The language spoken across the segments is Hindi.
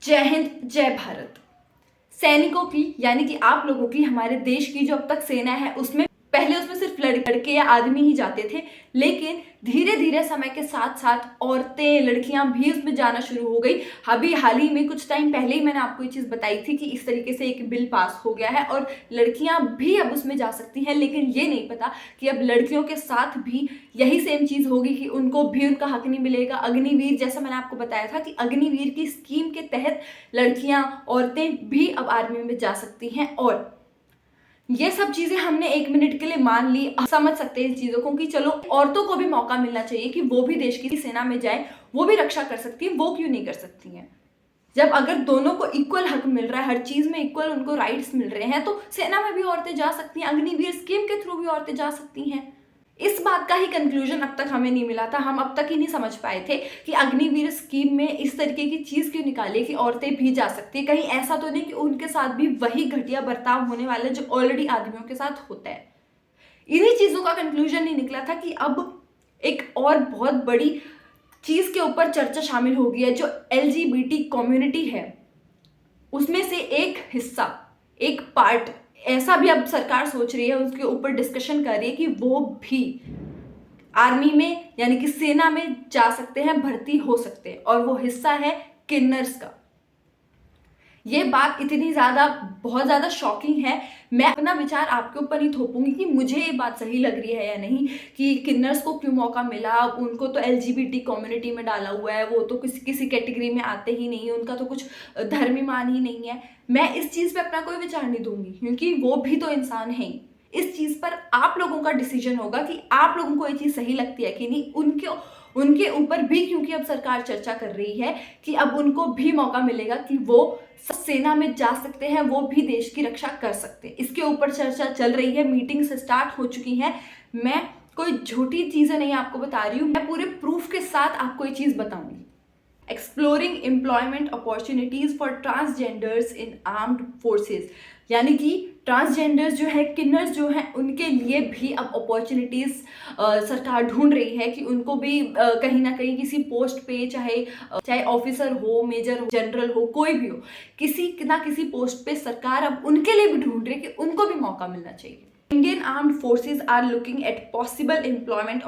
जय हिंद, जय भारत। सैनिकों की यानी कि आप लोगों की, हमारे देश की जो अब तक सेना है उसमें पहले उसमें सिर्फ लड़के या आदमी ही जाते थे, लेकिन धीरे धीरे समय के साथ साथ औरतें, लड़कियां भी उसमें जाना शुरू हो गई। अभी हाल ही में कुछ टाइम पहले ही मैंने आपको ये चीज़ बताई थी कि इस तरीके से एक बिल पास हो गया है और लड़कियां भी अब उसमें जा सकती हैं। लेकिन ये नहीं पता कि अब लड़कियों के साथ भी यही सेम चीज़ होगी कि उनको भी उनका हक नहीं मिलेगा। अग्निवीर, जैसा मैंने आपको बताया था कि अग्निवीर की स्कीम के तहत लड़कियां, औरतें भी अब आर्मी में जा सकती हैं। और ये सब चीजें हमने एक मिनट के लिए मान ली, समझ सकते हैं इन चीजों को कि चलो औरतों को भी मौका मिलना चाहिए कि वो भी देश की सेना में जाए, वो भी रक्षा कर सकती है, वो क्यों नहीं कर सकती हैं। जब अगर दोनों को इक्वल हक मिल रहा है, हर चीज में इक्वल उनको राइट्स मिल रहे हैं, तो सेना में भी औरतें जा सकती हैं, अग्निवीर स्कीम के थ्रू भी औरतें जा सकती हैं। इस बात का ही कंक्लूजन अब तक हमें नहीं मिला था। हम अब तक ही नहीं समझ पाए थे कि अग्निवीर स्कीम में इस तरीके की चीज क्यों निकाली कि औरतें भी जा सकती है। कहीं ऐसा तो नहीं कि उनके साथ भी वही घटिया बर्ताव होने वाला है जो ऑलरेडी आदमियों के साथ होता है। इन्हीं चीजों का कंक्लूजन नहीं निकला था कि अब एक और बहुत बड़ी चीज के ऊपर चर्चा शामिल हो गई है। जो LGBT कम्युनिटी है उसमें से एक हिस्सा, एक पार्ट ऐसा भी अब सरकार सोच रही है, उसके ऊपर डिस्कशन कर रही है कि वो भी आर्मी में यानी कि सेना में जा सकते हैं, भर्ती हो सकते हैं। और वो हिस्सा है किन्नर्स का। ये बात इतनी ज़्यादा, बहुत ज़्यादा शॉकिंग है। मैं अपना विचार आपके ऊपर नहीं थोपूंगी कि मुझे ये बात सही लग रही है या नहीं, कि किन्नर्स को क्यों मौका मिला। उनको तो LGBT कम्युनिटी में डाला हुआ है, वो तो किसी किसी कैटेगरी में आते ही नहीं है, उनका तो कुछ धर्म मान ही नहीं है। मैं इस चीज़ पे अपना कोई विचार नहीं दूंगी क्योंकि वो भी तो इंसान हैं। इस चीज़ पर आप लोगों का डिसीजन होगा कि आप लोगों को ये चीज़ सही लगती है कि नहीं। उनके ऊपर भी क्योंकि अब सरकार चर्चा कर रही है कि अब उनको भी मौका मिलेगा कि वो सेना में जा सकते हैं, वो भी देश की रक्षा कर सकते हैं। इसके ऊपर चर्चा चल रही है, मीटिंग्स स्टार्ट हो चुकी हैं। मैं कोई झूठी चीजें नहीं आपको बता रही हूँ, मैं पूरे प्रूफ के साथ आपको ये चीज बताऊंगी। Exploring employment opportunities for transgenders in armed forces, यानी कि ट्रांसजेंडर्स जो है, किन्नर्स जो हैं, उनके लिए भी अब अपॉर्चुनिटीज सरकार ढूंढ रही है कि उनको भी कहीं ना कहीं किसी पोस्ट पे, चाहे ऑफिसर हो, मेजर हो, जनरल हो, कोई भी हो, किसी ना किसी पोस्ट पे सरकार अब उनके लिए भी ढूंढ रही है कि उनको भी मौका मिलना चाहिए। Indian armed forces are looking at possible employment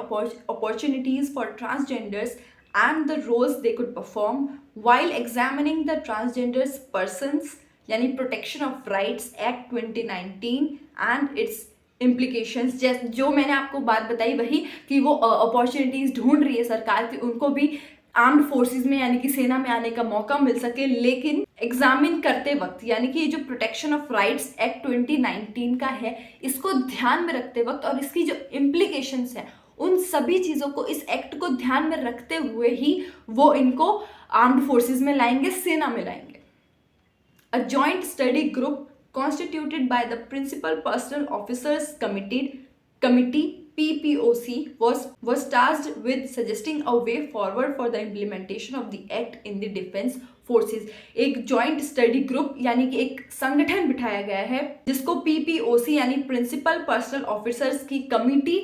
opportunities for transgenders and the roles they could perform while examining the Transgender Persons यानी protection of rights act 2019 and it's implications. जो मैंने आपको बात बताई वही, कि वो अपॉर्चुनिटीज ढूंढ रही है सरकार कि उनको भी आर्म्ड फोर्सेस में यानी कि सेना में आने का मौका मिल सके। लेकिन एग्जामिन करते वक्त, यानी कि ये जो प्रोटेक्शन ऑफ राइट्स एक्ट 2019 का है, इसको ध्यान में रखते वक्त और इसकी जो इम्प्लीकेशंस है, उन सभी चीज़ों को, इस एक्ट को ध्यान में रखते हुए ही वो इनको आर्म्ड फोर्सेस में लाएंगे, सेना में लाएंगे। A joint study group constituted by the Principal Personnel Officers Committee PPOC was tasked with suggesting a way forward for the implementation of the act in the defense forces। एक जॉइंट स्टडी ग्रुप यानी कि एक संगठन बिठाया गया है जिसको PPOC यानी प्रिंसिपल पर्सनल ऑफिसर्स की कमिटी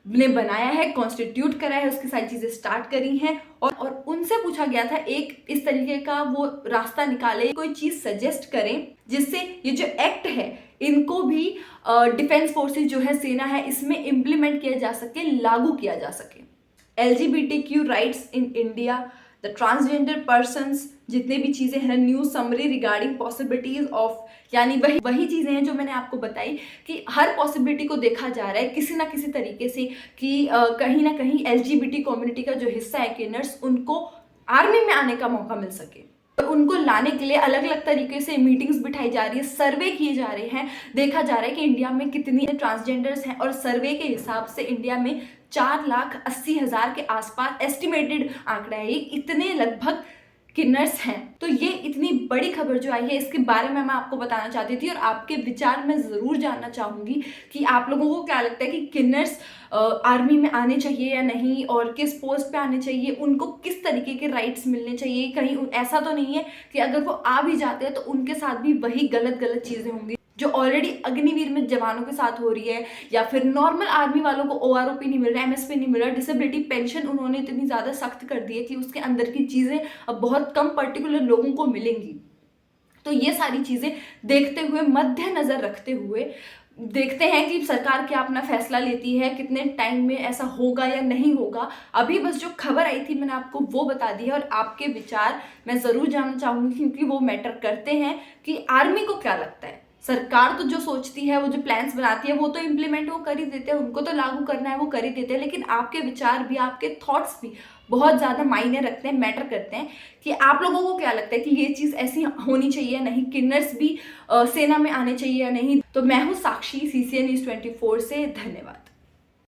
ने बनाया है, कॉन्स्टिट्यूट करा है, उसकी सारी चीजें स्टार्ट करी हैं और उनसे पूछा गया था एक इस तरीके का वो रास्ता निकाले, कोई चीज सजेस्ट करें जिससे ये जो एक्ट है इनको भी डिफेंस फोर्सेस जो है, सेना है, इसमें इम्प्लीमेंट किया जा सके, लागू किया जा सके। LGBTQ rights in India, the transgender persons, जितने भी चीज़ें हैं, new summary regarding possibilities of, यानी वही चीज़ें हैं जो मैंने आपको बताई कि हर पॉसिबिलिटी को देखा जा रहा है किसी ना किसी तरीके से कि कहीं ना कहीं LGBT कम्युनिटी का जो हिस्सा है, किन्नर्स, उनको आर्मी में आने का मौका मिल सके। उनको लाने के लिए अलग अलग तरीके से मीटिंग्स बिठाई जा रही है, सर्वे किए जा रहे हैं, देखा जा रहा है कि इंडिया में कितनी ट्रांसजेंडर्स हैं और सर्वे के हिसाब से इंडिया में 4,80,000 के आसपास एस्टिमेटेड आंकड़ा है, ये इतने लगभग किन्नर्स हैं। तो ये इतनी बड़ी खबर जो आई है, इसके बारे में मैं आपको बताना चाहती थी और आपके विचार मैं ज़रूर जानना चाहूँगी कि आप लोगों को क्या लगता है कि किन्नर्स आर्मी में आने चाहिए या नहीं, और किस पोस्ट पे आने चाहिए, उनको किस तरीके के राइट्स मिलने चाहिए। कहीं ऐसा तो नहीं है कि अगर वो आ भी जाते हैं तो उनके साथ भी वही गलत चीज़ें होंगी। जो ऑलरेडी अग्निवीर में जवानों के साथ हो रही है, या फिर नॉर्मल आर्मी वालों को ओआरओपी नहीं मिल रहा, एमएसपी नहीं मिल रहा, डिसेबिलिटी पेंशन उन्होंने इतनी ज़्यादा सख्त कर दी है कि उसके अंदर की चीज़ें अब बहुत कम पर्टिकुलर लोगों को मिलेंगी। तो ये सारी चीज़ें देखते हुए, मध्य नज़र रखते हुए देखते हैं कि सरकार क्या अपना फैसला लेती है, कितने टाइम में ऐसा होगा या नहीं होगा। अभी बस जो खबर आई थी मैंने आपको वो बता दी है, और आपके विचार मैं ज़रूर जानना चाहूँगी क्योंकि वो मैटर करते हैं कि आर्मी को क्या लगता है। सरकार तो जो सोचती है, वो जो प्लान्स बनाती है, वो तो इम्प्लीमेंट वो कर ही देते हैं, उनको तो लागू करना है वो कर ही देते हैं, लेकिन आपके विचार भी, आपके थॉट्स भी बहुत ज़्यादा मायने रखते हैं, मैटर करते हैं कि आप लोगों को क्या लगता है कि ये चीज़ ऐसी होनी चाहिए या नहीं, किन्नर्स भी सेना में आने चाहिए या नहीं। तो मैं हूँ साक्षी, CCN News 24 से। धन्यवाद।